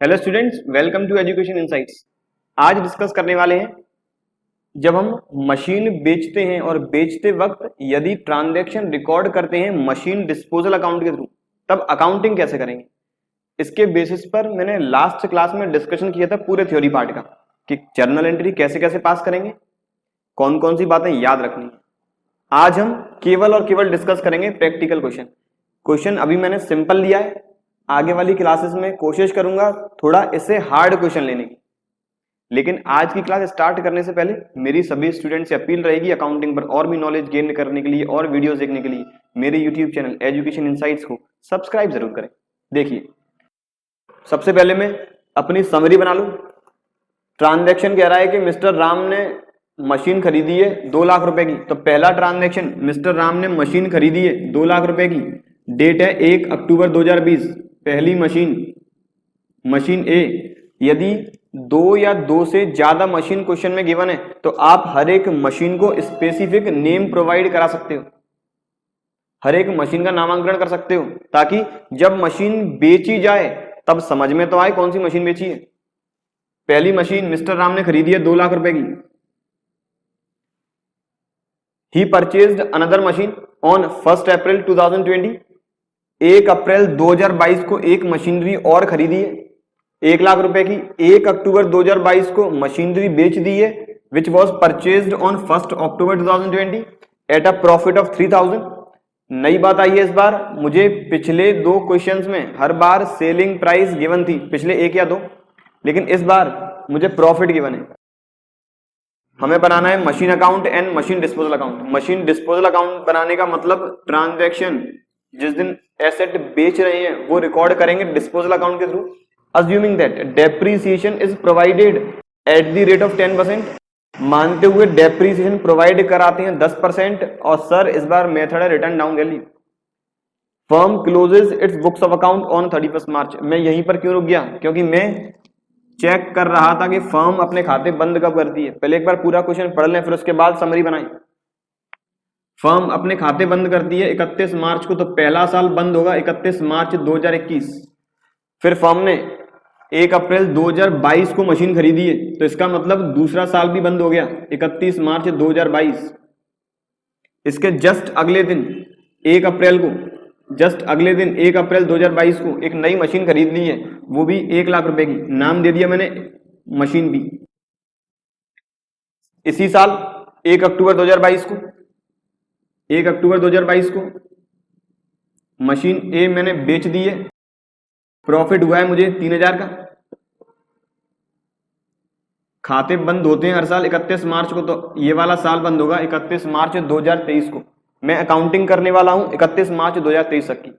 Hello students, welcome to education insights. आज discuss करने वाले हैं, जब हम मशीन बेचते हैं और बेचते वक्त यदि ट्रांजैक्शन रिकॉर्ड करते हैं मशीन डिस्पोजल अकाउंट के थ्रू, तब अकाउंटिंग कैसे करेंगे। इसके बेसिस पर मैंने लास्ट क्लास में डिस्कशन किया था पूरे थ्योरी पार्ट का कि जर्नल एंट्री कैसे कैसे पास करेंगे, कौन कौन सी बातें याद रखनी है। आज हम केवल और केवल डिस्कस करेंगे प्रैक्टिकल क्वेश्चन अभी मैंने सिंपल लिया है, आगे वाली क्लासेस में कोशिश करूंगा थोड़ा इससे हार्ड क्वेश्चन लेने की। लेकिन आज की क्लास स्टार्ट करने से पहले मेरी सभी स्टूडेंट से अपील रहेगी, अकाउंटिंग पर और भी नॉलेज गेन करने के लिए और वीडियोस देखने के लिए मेरे यूट्यूब चैनल एजुकेशन इनसाइट्स को सब्सक्राइब जरूर करें। देखिए, सबसे पहले मैं अपनी समरी बना लूं। ट्रांजैक्शन कह रहा है कि मिस्टर राम ने मशीन खरीदी है 2 लाख रुपए की। तो पहला ट्रांजैक्शन, मिस्टर राम ने मशीन खरीदी है 2 लाख रुपए की, डेट है 1 अक्टूबर 2020। पहली मशीन ए। यदि 2 या 2 से ज्यादा मशीन क्वेश्चन में गिवन है तो आप हर एक मशीन को स्पेसिफिक नेम प्रोवाइड करा सकते हो, हर एक मशीन का नामांकन कर सकते हो, ताकि जब मशीन बेची जाए तब समझ में तो आए कौन सी मशीन बेची है। पहली मशीन मिस्टर राम ने खरीदी है 2 लाख रुपए की। ही परचेज्ड अनदर मशीन ऑन 1 अप्रैल 2020। 1 अप्रैल 2022 को एक मशीनरी और खरीदी है 1 लाख रुपए की। 1 अक्टूबर 2022 को मशीनरी बेच दी है, which was purchased on 1 October 2020 at a profit of 3000। नई बात आई है इस बार, मुझे पिछले 2 क्वेश्चंस में हर बार सेलिंग प्राइस गिवन थी, पिछले 1 या 2, लेकिन इस बार मुझे प्रॉफिट गिवन है। हमें बनाना है machine account and machine disposal account. Machine disposal account बनाने का मतलब ट्रांजैक्शन जिस दिन एसेट बेच रहे हैं वो रिकॉर्ड करेंगे डिस्पोजल अकाउंट के through. Assuming that depreciation is provided at the rate of 10%, मानते हुए डेप्रीसिएशन प्रोवाइड कराते हैं 10%। और सर इस बार मेथड है written down value. Firm closes its books of account on 31 March. मैं यहीं पर क्यों रुक गया, क्योंकि मैं चेक कर रहा था कि फर्म अपने खाते बंद कब करती है। पहले एक बार पूरा क्वेश्चन पढ़ लें, फिर उसके बाद समरी बनाएं। फर्म अपने खाते बंद करती है 31 मार्च को, तो पहला साल बंद होगा 31 मार्च 2021। फिर फर्म ने 1 अप्रैल 2022 को मशीन खरीदी है, तो इसका मतलब दूसरा साल भी बंद हो गया 31 मार्च 2022। इसके जस्ट अगले दिन 1 अप्रैल को, जस्ट अगले दिन 1 अप्रैल 2022 को एक नई मशीन खरीद ली है, वो भी 1 लाख रुपए की। नाम दे दिया मैंने मशीन बी। इसी साल 1 अक्टूबर 2022 को, 1 अक्टूबर 2022 को मशीन ए मैंने बेच दी है, प्रॉफिट हुआ है मुझे 3000 का। खाते बंद होते हैं हर साल 31 मार्च को, तो ये वाला साल बंद होगा 31 मार्च 2023 को। मैं अकाउंटिंग करने वाला हूं 31 मार्च 2023 तक की।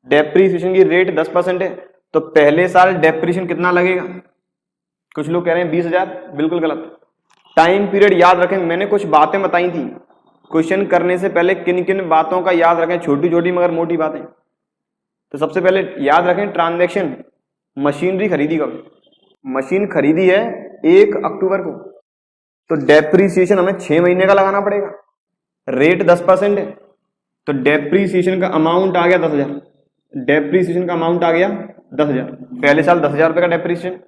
डेप्रीसिएशन की रेट 10% है, तो पहले साल डेप्रीसिएशन कितना लगेगा। कुछ लोग कह रहे हैं 20,000, बिल्कुल गलत। टाइम पीरियड याद रखें, मैंने कुछ बातें बताई थी क्वेश्चन करने से पहले, किन किन बातों का याद रखें, छोटी छोटी मगर मोटी बातें। तो सबसे पहले याद रखें ट्रांजैक्शन, मशीनरी खरीदी कब, मशीन खरीदी है 1 अक्टूबर को, तो डेप्रीसिएशन हमें 6 महीने का लगाना पड़ेगा। रेट 10% है, तो डेप्रीसिएशन का अमाउंट आ गया 10,000। डेप्रीसिएशन का अमाउंट आ गया 10,000, पहले साल 10,000 रुपए का डेप्रीसिएशन।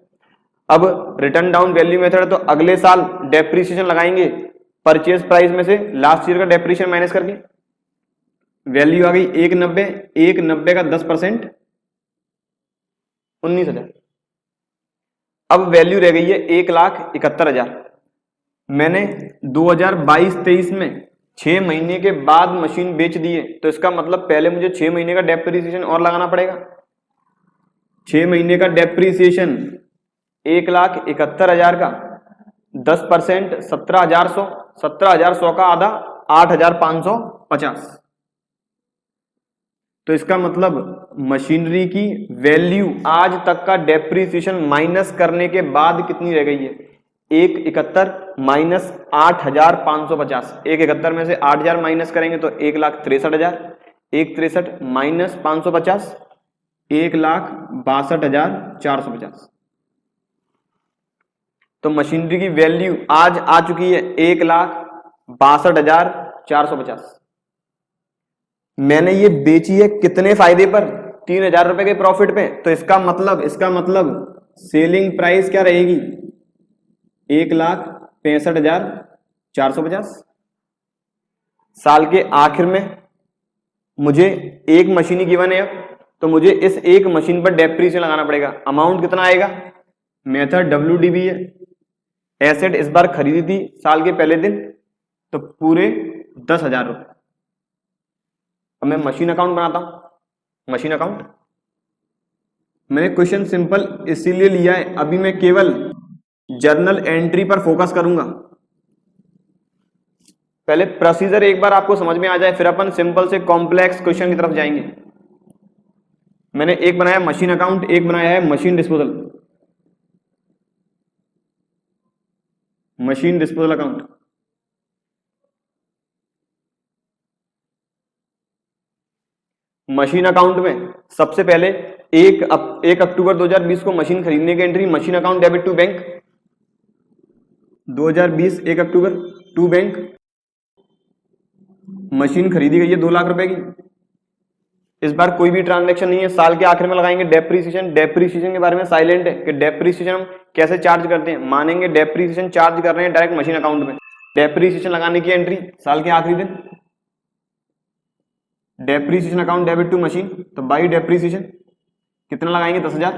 अब रिटर्न डाउन वैल्यू मेथड, तो अगले साल डेप्रीसिएशन लगाएंगे परचेज प्राइस में से लास्ट ईयर का डेप्रीसिएशन माइनस करके। वैल्यू आ गई 190, 190 का 10% 19,000। अब वैल्यू रह गई है 1,71,000। मैंने 2022-23 में 6 महीने के बाद मशीन बेच दी है, तो इसका मतलब पहले मुझे 6 महीने का डेप्रीसिएशन और लगाना पड़ेगा। 6 महीने का डेप्रीसिएशन 1,71,000 का 10% 17,100, 17,100 का आधा 8,550। तो इसका मतलब मशीनरी की वैल्यू आज तक का डेप्रीसिएशन माइनस करने के बाद कितनी रह गई है, 1,71 माइनस 8,550। 1,71 में से 8,000 माइनस करेंगे तो 1,63,000, 1,63 माइनस 550 1,62,450। तो मशीनरी की वैल्यू आज आ चुकी है 1,62,450। मैंने ये बेची है कितने फायदे पर, 3,000 रुपए के प्रॉफिट पे। तो इसका मतलब सेलिंग प्राइस क्या रहेगी? 1,65,450। साल के आखिर में मुझे एक मशीन ही गिवन है, तो मुझे इस एक मशीन पर डेप्रीसिएशन लगाना पड़ेगा। अमाउंट कितना आएगा? मेथड WDB है। एसेट इस बार खरीदी थी साल के पहले दिन, तो पूरे 10,000 रुपए। अब मैं मशीन अकाउंट बनाता हूं। मशीन अकाउंट मैंने क्वेश्चन सिंपल इसीलिए लिया है, अभी मैं केवल जर्नल एंट्री पर फोकस करूंगा। पहले प्रोसीजर एक बार आपको समझ में आ जाए, फिर अपन सिंपल से कॉम्प्लेक्स क्वेश्चन की तरफ जाएंगे। मैंने एक बनाया मशीन अकाउंट, एक बनाया है machine disposal. Machine disposal account machine account में सबसे पहले 1 अक्टूबर 2020 को मशीन खरीदने की entry, machine account debit to bank. 2020 1 October to bank, machine खरीदी गई है 2 लाख रुपए की। इस बार कोई भी ट्रांजैक्शन नहीं है। साल के आखिर में लगाएंगे डेप्रीसिएशन। डेप्रीसिएशन के बारे में साइलेंट है कि डेप्रीसिएशन हम कैसे चार्ज करते हैं। मानेंगे डेप्रीसिएशन चार्ज कर रहे हैं डायरेक्ट मशीन अकाउंट में। डेप्रीसिएशन लगाने की एंट्री साल के आखिरी दिन, depreciation account debit to machine, तो बाई डेप्रीसिएशन कितना लगाएंगे? 10,000।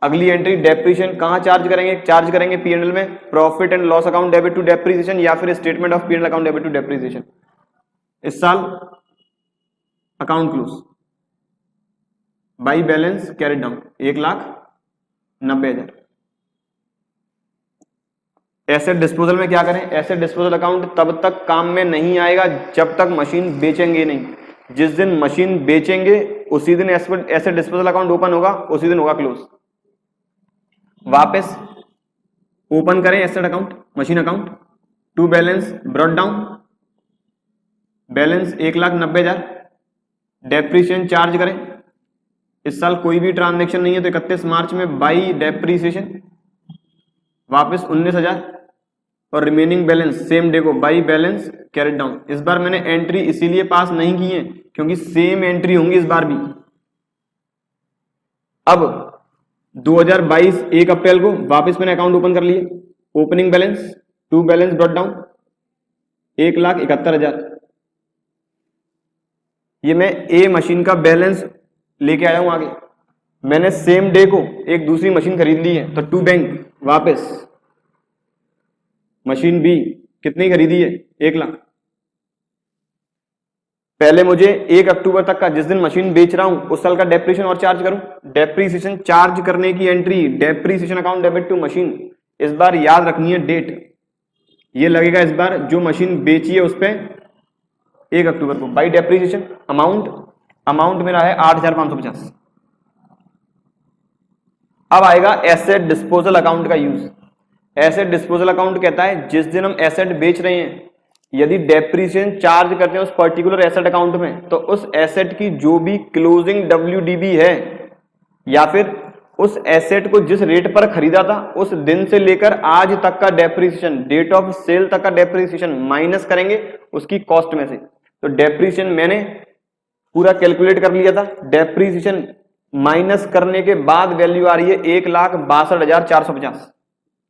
अगली एंट्री डेप्रीसिएशन कहां चार्ज करेंगे? चार्ज करेंगे P&L में, profit and loss account debit to depreciation या फिर statement of P&L account debit to depreciation. इस साल account close by balance carried down 1,90,000। Asset disposal में क्या करें? एसेट डिस्पोजल अकाउंट तब तक काम में नहीं आएगा जब तक मशीन बेचेंगे नहीं। जिस दिन मशीन बेचेंगे उसी दिन एसेट डिस्पोजल अकाउंट ओपन होगा, उसी दिन होगा क्लोज। वापस ओपन करें asset account, machine account, to balance brought down, balance 1,90,000, depreciation charge करें। इस साल कोई भी ट्रांजैक्शन नहीं है, तो 31 मार्च में बाई डेप्रीसिएशन वापस 19,000 और रिमेनिंग बैलेंस सेम डे को बाई बैलेंस कैरिड डाउन। इस बार मैंने एंट्री इसीलिए पास नहीं की है क्योंकि सेम एंट्री होंगी इस बार भी। अब 2022 1 अप्रैल को वापस मैंने अकाउंट ओपन कर लिए। Opening balance to balance brought down 1,71,000। ये मैं ए मशीन का बैलेंस लेके आया हूं आगे। मैंने सेम डे को एक दूसरी मशीन खरीद ली है, तो टू बैंक वापस मशीन बी कितनी खरीदी है? 1 लाख। पहले मुझे 1 अक्टूबर तक का, जिस दिन मशीन बेच रहा हूं उस साल का डेप्रीसिएशन और चार्ज करूं। डेप्रीसिएशन चार्ज करने की entry depreciation account debit to machine. इस बार याद रखनी है डेट, ये लगेगा इस बार जो मशीन बेची है उस पर 1 अक्टूबर को बाई डेप्रीसिएशन। अमाउंट मेरा है 8,550। अब आएगा एसेट डिस्पोजल अकाउंट का यूज। एसेट डिस्पोजल अकाउंट कहता है जिस दिन हम एसेट बेच रहे हैं, यदि डेप्रीसिएशन चार्ज करते हैं उस पर्टिकुलर एसेट अकाउंट में, तो उस एसेट की जो भी क्लोजिंग WDB है या फिर उस एसेट को जिस रेट पर खरीदा था उस दिन से लेकर आज तक का डेप्रीसिएशन, डेट ऑफ सेल तक का डेप्रीसिएशन माइनस करेंगे उसकी कॉस्ट में से। तो डेप्रीसिएशन मैंने पूरा कैलकुलेट कर लिया था। डेप्रीसिएशन माइनस करने के बाद वैल्यू आ रही है 1,62,450।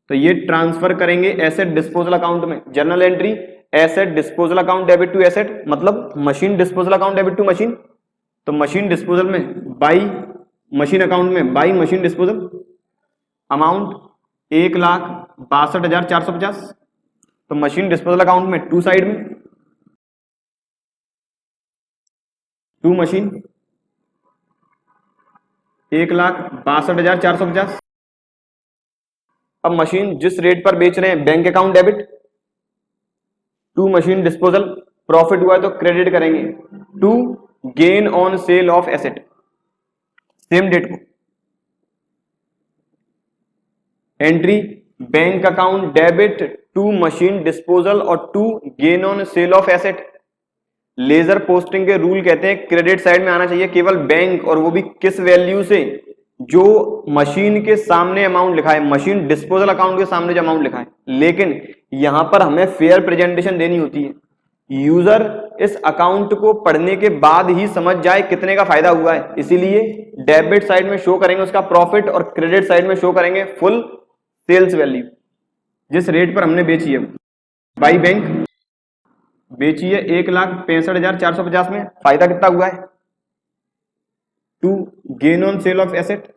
तो ये ट्रांसफर करेंगे एसेट डिस्पोजल अकाउंट में। Journal entry asset disposal account debit to asset, मतलब machine disposal account debit to machine. तो मशीन डिस्पोजल में बाई मशीन अकाउंट में बाई मशीन डिस्पोजल, अमाउंट 1,62,450। तो मशीन डिस्पोजल अकाउंट में टू साइड में to machine 1,62,450। अब machine जिस rate पर बेच रहे हैं bank account debit to machine disposal, profit हुआ है तो क्रेडिट करेंगे to gain on sale of asset same date को। Entry bank account debit to machine disposal और to gain on sale of asset. Ledger posting के rule कहते हैं credit side में आना चाहिए केवल बैंक, और वो भी किस वैल्यू से? जो मशीन के सामने अमाउंट लिखा है, मशीन डिस्पोजल अकाउंट के सामने जो अमाउंट लिखा है। लेकिन यहां पर हमें फेयर प्रेजेंटेशन देनी होती है। यूजर इस अकाउंट को पढ़ने के बाद ही समझ जाए कितने का फायदा हुआ है, इसीलिए डेबिट साइड में शो करेंगे उसका प्रॉफिट और क्रेडिट साइड में शो करेंगे फुल सेल्स वैल्यू, जिस रेट पर हमने बेची है। बाई बैंक बेची है 1,65,450 में, फायदा कितना हुआ है? 2 gain on sale of asset,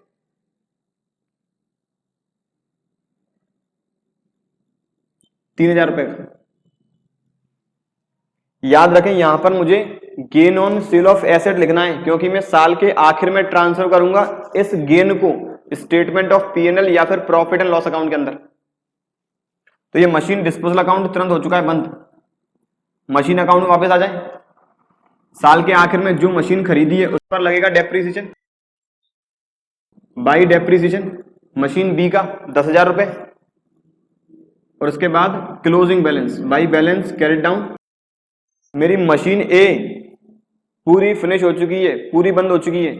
₹3,000 का। याद रखें यहां पर मुझे gain on sale of asset लिखना है, क्योंकि मैं साल के आखिर में ट्रांसफर करूंगा इस गेन को स्टेटमेंट ऑफ पीएनएल या फिर प्रॉफिट एंड लॉस अकाउंट के अंदर। तो ये मशीन डिस्पोजल अकाउंट तुरंत हो चुका है बंद, मशीन अकाउंट में वापस आ जाए। साल के आखिर में जो मशीन खरीदी है उस पर लगेगा depreciation, by depreciation machine B का 10,000 रुपए, और उसके बाद closing balance by balance carried down. मेरी मशीन ए पूरी फिनिश हो चुकी है, पूरी बंद हो चुकी है।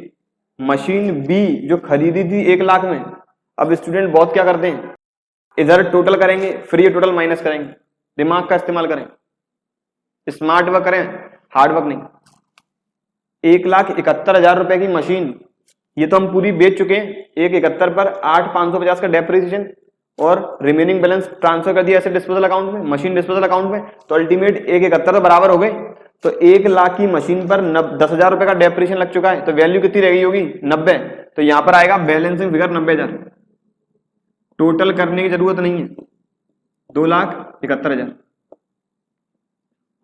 मशीन बी जो खरीदी थी 1 लाख में, अब स्टूडेंट बहुत क्या करते हैं, इधर टोटल करेंगे फिर ये टोटल माइनस करेंगे। दिमाग का इस्तेमाल करें, स्मार्ट वर्क करें, हार्ड वर्क नहीं। 1,71,000 रुपए की मशीन ये तो हम पूरी बेच चुके हैं, 1,71 पर 8,550 का डेप्रीसिएशन और रिमेनिंग बैलेंस ट्रांसफर कर दिया ऐसे डिस्पोजल अकाउंट में, मशीन डिस्पोजल अकाउंट में। तो अल्टीमेट 1,71 तो बराबर हो गए। तो 1 लाख की मशीन पर 10,000 रुपए का डेप्रीसिएशन लग चुका है, तो वैल्यू कितनी रह गई होगी? 90। तो यहां पर आएगा बैलेंसिंग फिगर 90,000। टोटल करने की जरूरत नहीं है, 2,71,000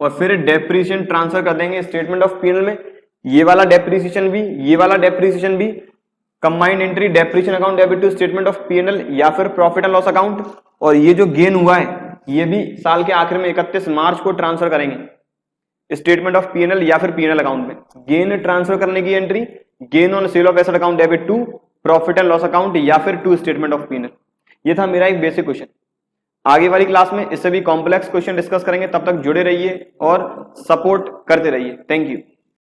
और फिर डेप्रीसिएशन ट्रांसफर कर देंगे स्टेटमेंट ऑफ पीएनएल में। ये वाला डेप्रीसिएशन भी, ये वाला डेप्रीसिएशन भी combined entry depreciation account debit to statement of PNL या फिर प्रॉफिट एंड लॉस अकाउंट। और ये जो गेन हुआ है ये भी साल के आखिर में 31 मार्च को ट्रांसफर करेंगे स्टेटमेंट ऑफ पीएनएल या फिर पीएनएल अकाउंट में। गेन ट्रांसफर करने की entry gain on sale of asset account debit to profit and loss account या फिर टू स्टेटमेंट ऑफ पीएनएल। ये था मेरा एक बेसिक क्वेश्चन। आगे वाली क्लास में इससे भी कॉम्प्लेक्स क्वेश्चन डिस्कस करेंगे, तब तक जुड़े रहिए और सपोर्ट करते रहिए। Thank you.